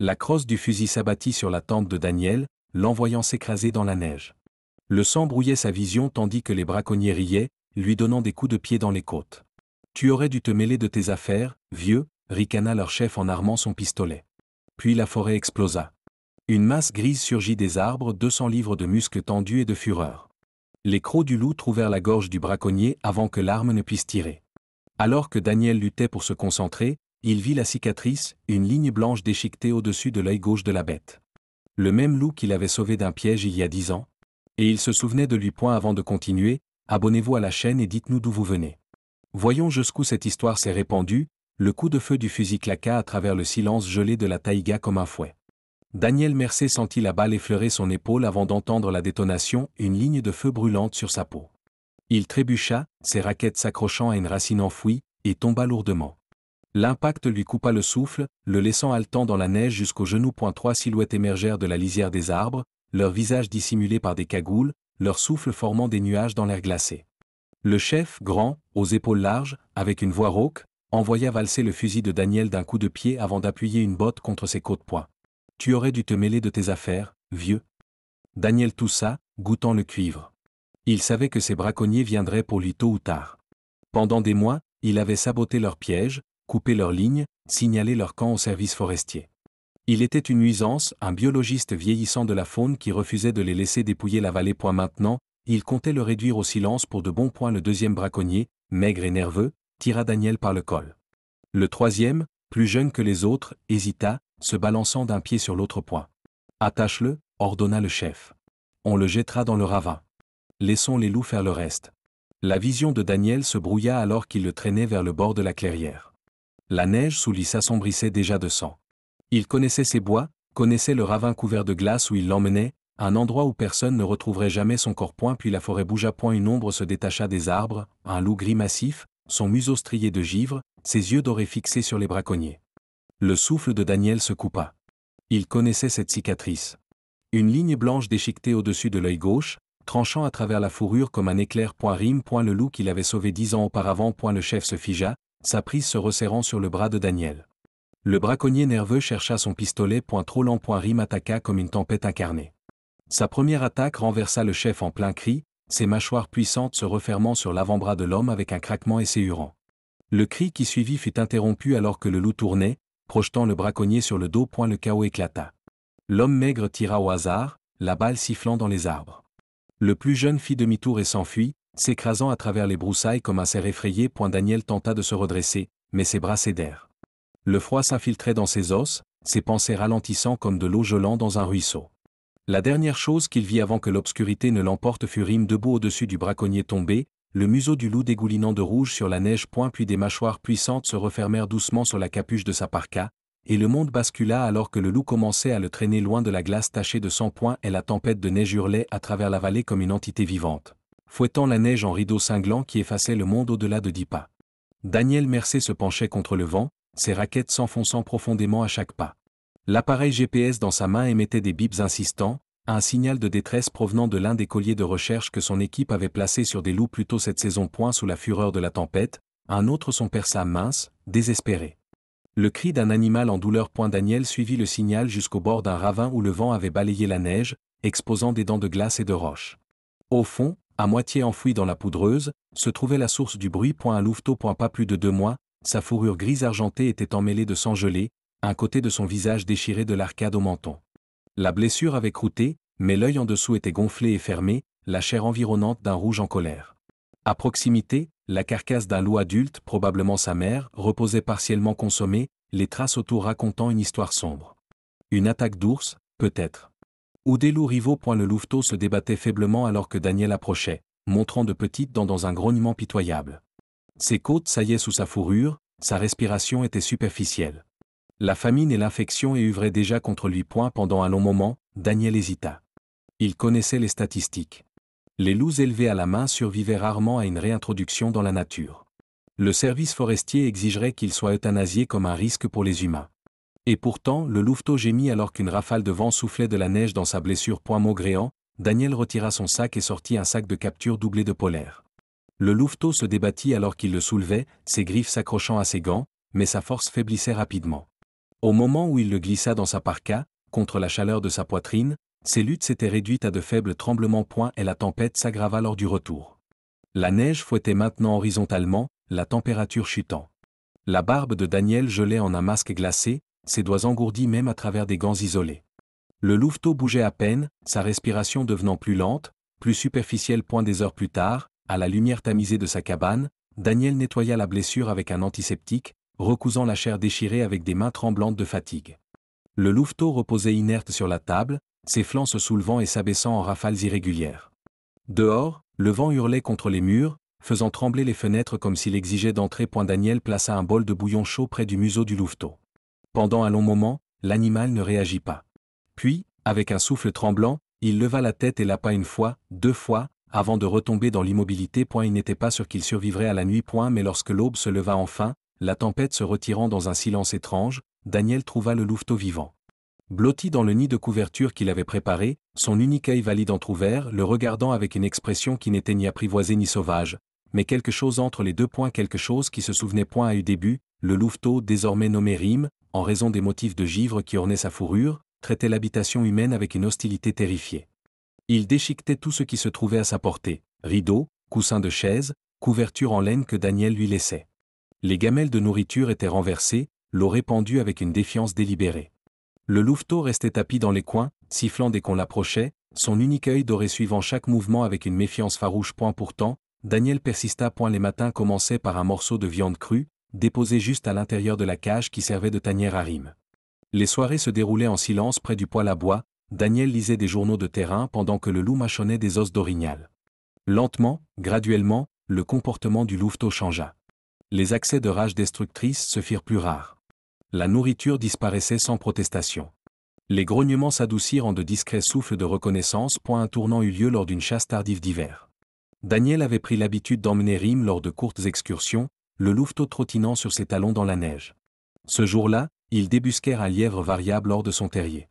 La crosse du fusil s'abattit sur la tempe de Daniel, l'envoyant s'écraser dans la neige. Le sang brouillait sa vision tandis que les braconniers riaient, lui donnant des coups de pied dans les côtes. « Tu aurais dû te mêler de tes affaires, vieux », ricana leur chef en armant son pistolet. Puis la forêt explosa. Une masse grise surgit des arbres, 200 livres de muscles tendus et de fureur. Les crocs du loup trouvèrent la gorge du braconnier avant que l'arme ne puisse tirer. Alors que Daniel luttait pour se concentrer, il vit la cicatrice, une ligne blanche déchiquetée au-dessus de l'œil gauche de la bête. Le même loup qu'il avait sauvé d'un piège il y a 10 ans. Et il se souvenait de lui point avant de continuer, « Abonnez-vous à la chaîne et dites-nous d'où vous venez. » Voyons jusqu'où cette histoire s'est répandue, le coup de feu du fusil claqua à travers le silence gelé de la taïga comme un fouet. Daniel Mercé sentit la balle effleurer son épaule avant d'entendre la détonation, une ligne de feu brûlante sur sa peau. Il trébucha, ses raquettes s'accrochant à une racine enfouie, et tomba lourdement. L'impact lui coupa le souffle, le laissant haletant dans la neige jusqu'aux genoux. Trois silhouettes émergèrent de la lisière des arbres, leurs visages dissimulés par des cagoules, leur souffle formant des nuages dans l'air glacé. Le chef, grand, aux épaules larges, avec une voix rauque, envoya valser le fusil de Daniel d'un coup de pied avant d'appuyer une botte contre ses côtes-poings. « Tu aurais dû te mêler de tes affaires, vieux. » Daniel toussa, goûtant le cuivre. Il savait que ces braconniers viendraient pour lui tôt ou tard. Pendant des mois, il avait saboté leurs pièges, coupé leurs lignes, signalé leur camp au service forestier. Il était une nuisance, un biologiste vieillissant de la faune qui refusait de les laisser dépouiller la vallée. Maintenant, il comptait le réduire au silence pour de bons points. Le deuxième braconnier, maigre et nerveux, tira Daniel par le col. Le troisième, plus jeune que les autres, hésita, se balançant d'un pied sur l'autre point. « Attache-le », ordonna le chef. « On le jettera dans le ravin. Laissons les loups faire le reste. » La vision de Daniel se brouilla alors qu'il le traînait vers le bord de la clairière. La neige sous lui s'assombrissait déjà de sang. Il connaissait ces bois, connaissait le ravin couvert de glace où il l'emmenait, un endroit où personne ne retrouverait jamais son corps. Puis la forêt bougea. Une ombre se détacha des arbres, un loup gris massif, son museau strié de givre, ses yeux dorés fixés sur les braconniers. Le souffle de Daniel se coupa. Il connaissait cette cicatrice. Une ligne blanche déchiquetée au-dessus de l'œil gauche, tranchant à travers la fourrure comme un éclair. Rime. Le loup qu'il avait sauvé 10 ans auparavant. Le chef se figea, sa prise se resserrant sur le bras de Daniel. Le braconnier nerveux chercha son pistolet. Trop lent. Rime attaqua comme une tempête incarnée. Sa première attaque renversa le chef en plein cri, ses mâchoires puissantes se refermant sur l'avant-bras de l'homme avec un craquement esséhurant. Le cri qui suivit fut interrompu alors que le loup tournait, projetant le braconnier sur le dos. Le chaos éclata. L'homme maigre tira au hasard, la balle sifflant dans les arbres. Le plus jeune fit demi-tour et s'enfuit, s'écrasant à travers les broussailles comme un cerf effrayé. Daniel tenta de se redresser, mais ses bras cédèrent. Le froid s'infiltrait dans ses os, ses pensées ralentissant comme de l'eau gelant dans un ruisseau. La dernière chose qu'il vit avant que l'obscurité ne l'emporte fut Rime debout au-dessus du braconnier tombé, le museau du loup dégoulinant de rouge sur la neige. Puis des mâchoires puissantes se refermèrent doucement sur la capuche de sa parka, et le monde bascula alors que le loup commençait à le traîner loin de la glace tachée de sang. Et la tempête de neige hurlait à travers la vallée comme une entité vivante, fouettant la neige en rideaux cinglants qui effaçaient le monde au-delà de 10 pas. Daniel Mercé se penchait contre le vent, ses raquettes s'enfonçant profondément à chaque pas. L'appareil GPS dans sa main émettait des bips insistants, un signal de détresse provenant de l'un des colliers de recherche que son équipe avait placé sur des loups plus tôt cette saison. Sous la fureur de la tempête, un autre son perça mince, désespéré. Le cri d'un animal en douleur. Daniel suivit le signal jusqu'au bord d'un ravin où le vent avait balayé la neige, exposant des dents de glace et de roche. Au fond, à moitié enfoui dans la poudreuse, se trouvait la source du bruit. Un louveteau. Pas plus de 2 mois, sa fourrure grise argentée était emmêlée de sang gelé, un côté de son visage déchiré de l'arcade au menton. La blessure avait croûté, mais l'œil en dessous était gonflé et fermé, la chair environnante d'un rouge en colère. À proximité, la carcasse d'un loup adulte, probablement sa mère, reposait partiellement consommée, les traces autour racontant une histoire sombre. Une attaque d'ours, peut-être. Ou des loups rivaux. Le louveteau se débattait faiblement alors que Daniel approchait, montrant de petites dents dans un grognement pitoyable. Ses côtes saillaient sous sa fourrure, sa respiration était superficielle. La famine et l'infection œuvraient déjà contre lui. Pendant un long moment, Daniel hésita. Il connaissait les statistiques. Les loups élevés à la main survivaient rarement à une réintroduction dans la nature. Le service forestier exigerait qu'ils soient euthanasiés comme un risque pour les humains. Et pourtant, le louveteau gémit alors qu'une rafale de vent soufflait de la neige dans sa blessure. Maugréant, Daniel retira son sac et sortit un sac de capture doublé de polaire. Le louveteau se débattit alors qu'il le soulevait, ses griffes s'accrochant à ses gants, mais sa force faiblissait rapidement. Au moment où il le glissa dans sa parka, contre la chaleur de sa poitrine, ses luttes s'étaient réduites à de faibles tremblements. Et la tempête s'aggrava lors du retour. La neige fouettait maintenant horizontalement, la température chutant. La barbe de Daniel gelait en un masque glacé, ses doigts engourdis même à travers des gants isolés. Le louveteau bougeait à peine, sa respiration devenant plus lente, plus superficielle. Des heures plus tard, à la lumière tamisée de sa cabane, Daniel nettoya la blessure avec un antiseptique, recousant la chair déchirée avec des mains tremblantes de fatigue. Le louveteau reposait inerte sur la table, ses flancs se soulevant et s'abaissant en rafales irrégulières. Dehors, le vent hurlait contre les murs, faisant trembler les fenêtres comme s'il exigeait d'entrer. Daniel plaça un bol de bouillon chaud près du museau du louveteau. Pendant un long moment, l'animal ne réagit pas. Puis, avec un souffle tremblant, il leva la tête et lappa une fois, 2 fois, avant de retomber dans l'immobilité. Il n'était pas sûr qu'il survivrait à la nuit. Mais lorsque l'aube se leva enfin, la tempête se retirant dans un silence étrange, Daniel trouva le louveteau vivant. Blotti dans le nid de couverture qu'il avait préparé, son unique œil valide entrouvert, le regardant avec une expression qui n'était ni apprivoisée ni sauvage, mais quelque chose entre les deux. Quelque chose qui se souvenait. A eu début, le louveteau, désormais nommé Rime, en raison des motifs de givre qui ornaient sa fourrure, traitait l'habitation humaine avec une hostilité terrifiée. Il déchiquetait tout ce qui se trouvait à sa portée, rideaux, coussins de chaise, couvertures en laine que Daniel lui laissait. Les gamelles de nourriture étaient renversées, l'eau répandue avec une défiance délibérée. Le louveteau restait tapi dans les coins, sifflant dès qu'on l'approchait, son unique œil doré suivant chaque mouvement avec une méfiance farouche. Pourtant, Daniel persista. Les matins commençaient par un morceau de viande crue, déposé juste à l'intérieur de la cage qui servait de tanière à Rime. Les soirées se déroulaient en silence près du poêle à bois, Daniel lisait des journaux de terrain pendant que le loup mâchonnait des os d'orignal. Lentement, graduellement, le comportement du louveteau changea. Les accès de rage destructrice se firent plus rares. La nourriture disparaissait sans protestation. Les grognements s'adoucirent en de discrets souffles de reconnaissance. Un tournant eut lieu lors d'une chasse tardive d'hiver. Daniel avait pris l'habitude d'emmener Rime lors de courtes excursions, le louveteau trottinant sur ses talons dans la neige. Ce jour-là, ils débusquèrent un lièvre variable hors de son terrier.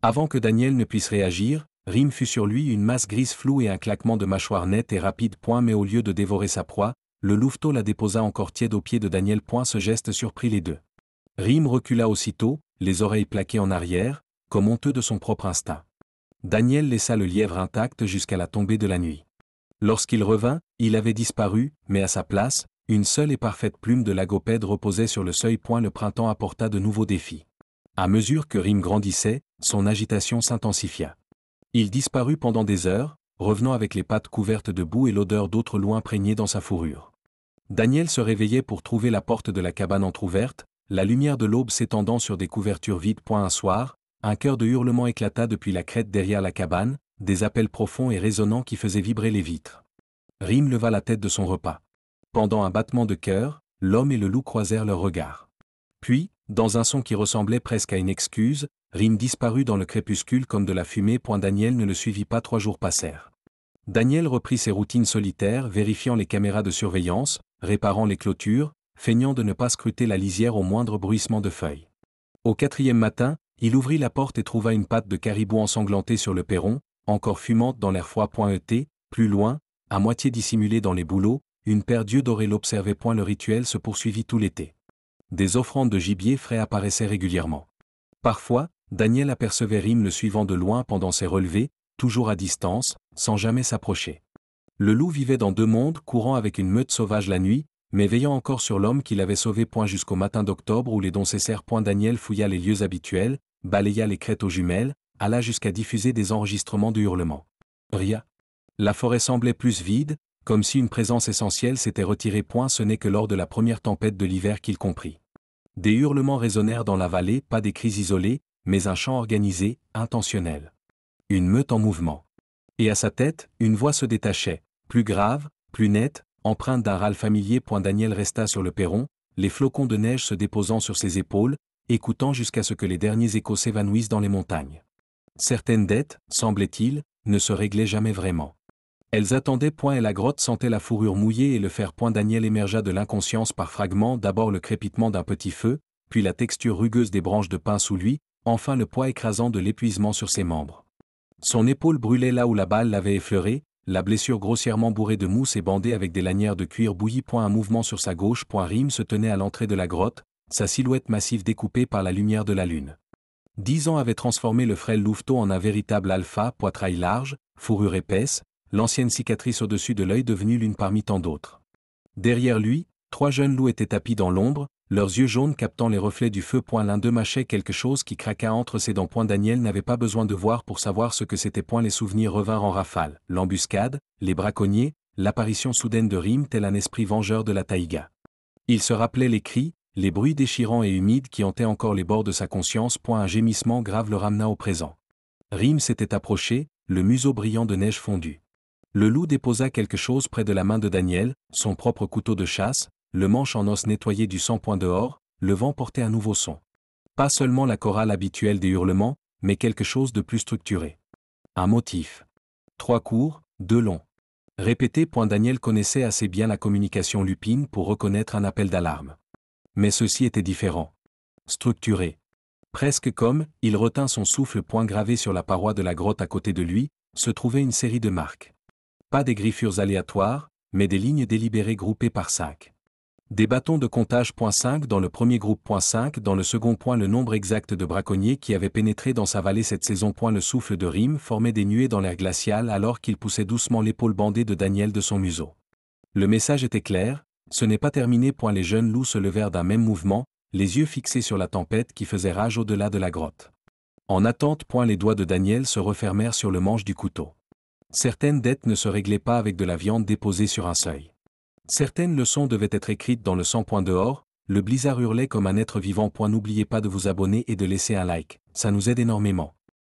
Avant que Daniel ne puisse réagir, Rime fut sur lui une masse grise floue et un claquement de mâchoire net et rapide. Mais au lieu de dévorer sa proie, le louveteau la déposa encore tiède aux pieds de Daniel. Ce geste surprit les deux. Rime recula aussitôt, les oreilles plaquées en arrière, comme honteux de son propre instinct. Daniel laissa le lièvre intact jusqu'à la tombée de la nuit. Lorsqu'il revint, il avait disparu, mais à sa place, une seule et parfaite plume de lagopède reposait sur le seuil. Le printemps apporta de nouveaux défis. À mesure que Rime grandissait, son agitation s'intensifia. Il disparut pendant des heures, revenant avec les pattes couvertes de boue et l'odeur d'autre loup imprégnée dans sa fourrure. Daniel se réveillait pour trouver la porte de la cabane entr'ouverte, la lumière de l'aube s'étendant sur des couvertures vides. Un soir, un chœur de hurlements éclata depuis la crête derrière la cabane, des appels profonds et résonnants qui faisaient vibrer les vitres. Rime leva la tête de son repas. Pendant un battement de cœur, l'homme et le loup croisèrent leurs regards. Puis, dans un son qui ressemblait presque à une excuse, Rime disparut dans le crépuscule comme de la fumée. Daniel ne le suivit pas. 3 jours passèrent. Daniel reprit ses routines solitaires, vérifiant les caméras de surveillance, réparant les clôtures, feignant de ne pas scruter la lisière au moindre bruissement de feuilles. Au 4e matin, il ouvrit la porte et trouva une patte de caribou ensanglantée sur le perron, encore fumante dans l'air froid. Plus loin, à moitié dissimulée dans les bouleaux, une paire d'yeux dorés l'observait. Le rituel se poursuivit tout l'été. Des offrandes de gibier frais apparaissaient régulièrement. Parfois, Daniel apercevait Rime le suivant de loin pendant ses relevés, toujours à distance, sans jamais s'approcher. Le loup vivait dans 2 mondes, courant avec une meute sauvage la nuit, mais veillant encore sur l'homme qu'il avait sauvé. Jusqu'au matin d'octobre où les dons cessèrent. Daniel fouilla les lieux habituels, balaya les crêtes aux jumelles, alla jusqu'à diffuser des enregistrements de hurlements. Rien. La forêt semblait plus vide, comme si une présence essentielle s'était retirée. Ce n'est que lors de la première tempête de l'hiver qu'il comprit. Des hurlements résonnèrent dans la vallée, pas des cris isolés, mais un chant organisé, intentionnel. Une meute en mouvement. Et à sa tête, une voix se détachait, plus grave, plus nette, empreinte d'un râle familier. Daniel resta sur le perron, les flocons de neige se déposant sur ses épaules, écoutant jusqu'à ce que les derniers échos s'évanouissent dans les montagnes. Certaines dettes, semblait-il, ne se réglaient jamais vraiment. Elles attendaient. Et la grotte sentait la fourrure mouillée et le fer. Daniel émergea de l'inconscience par fragments, d'abord le crépitement d'un petit feu, puis la texture rugueuse des branches de pin sous lui, enfin le poids écrasant de l'épuisement sur ses membres. Son épaule brûlait là où la balle l'avait effleuré, la blessure grossièrement bourrée de mousse et bandée avec des lanières de cuir bouilli. Un mouvement sur sa gauche. Rime se tenait à l'entrée de la grotte, sa silhouette massive découpée par la lumière de la lune. 10 ans avaient transformé le frêle louveteau en un véritable alpha, poitrail large, fourrure épaisse, l'ancienne cicatrice au-dessus de l'œil devenue l'une parmi tant d'autres. Derrière lui, 3 jeunes loups étaient tapis dans l'ombre, leurs yeux jaunes captant les reflets du feu. L'un d'eux mâchait quelque chose qui craqua entre ses dents. Daniel n'avait pas besoin de voir pour savoir ce que c'était. Les souvenirs revinrent en rafale, l'embuscade, les braconniers, l'apparition soudaine de Rime tel un esprit vengeur de la taïga. Il se rappelait les cris, les bruits déchirants et humides qui hantaient encore les bords de sa conscience. Un gémissement grave le ramena au présent. Rime s'était approché, le museau brillant de neige fondue. Le loup déposa quelque chose près de la main de Daniel, son propre couteau de chasse, le manche en os nettoyé du sang. Dehors, le vent portait un nouveau son. Pas seulement la chorale habituelle des hurlements, mais quelque chose de plus structuré. Un motif. 3 courts, 2 longs. Répété. Daniel connaissait assez bien la communication lupine pour reconnaître un appel d'alarme. Mais ceci était différent. Structuré. Presque comme, il retint son souffle. Gravé sur la paroi de la grotte à côté de lui, se trouvait une série de marques. Pas des griffures aléatoires, mais des lignes délibérées groupées par 5. Des bâtons de comptage. 5 dans le premier groupe. 5 dans le second. Le nombre exact de braconniers qui avaient pénétré dans sa vallée cette saison. Le souffle de Rime formait des nuées dans l'air glacial alors qu'il poussait doucement l'épaule bandée de Daniel de son museau. Le message était clair, ce n'est pas terminé. Les jeunes loups se levèrent d'un même mouvement, les yeux fixés sur la tempête qui faisait rage au-delà de la grotte. En attente. Les doigts de Daniel se refermèrent sur le manche du couteau. Certaines dettes ne se réglaient pas avec de la viande déposée sur un seuil. Certaines leçons devaient être écrites dans le sang. Dehors, le blizzard hurlait comme un être vivant. N'oubliez pas de vous abonner et de laisser un like, ça nous aide énormément.